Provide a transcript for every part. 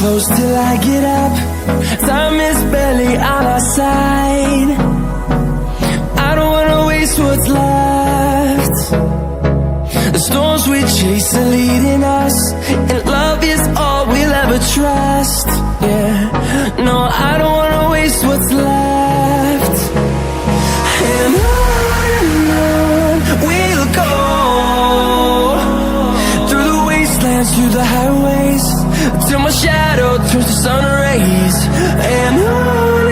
close till I get up. Time is barely on our side. I don't wanna waste what's left. The storms we chase are leading us, and love is all we'll ever trust. Yeah, no, I don't wanna waste what's left. And on we'll go, through the wastelands, through the highways, till my shadow turns to sun rays. And on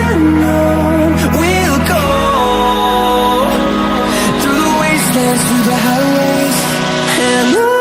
we'll go, through the wastelands, through the highways, and on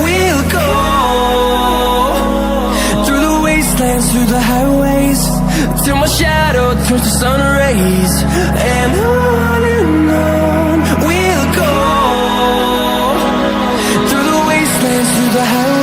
we'll go. Through the highways, till my shadow turns to sun rays. And on we'll go, through the wastelands, through the highways.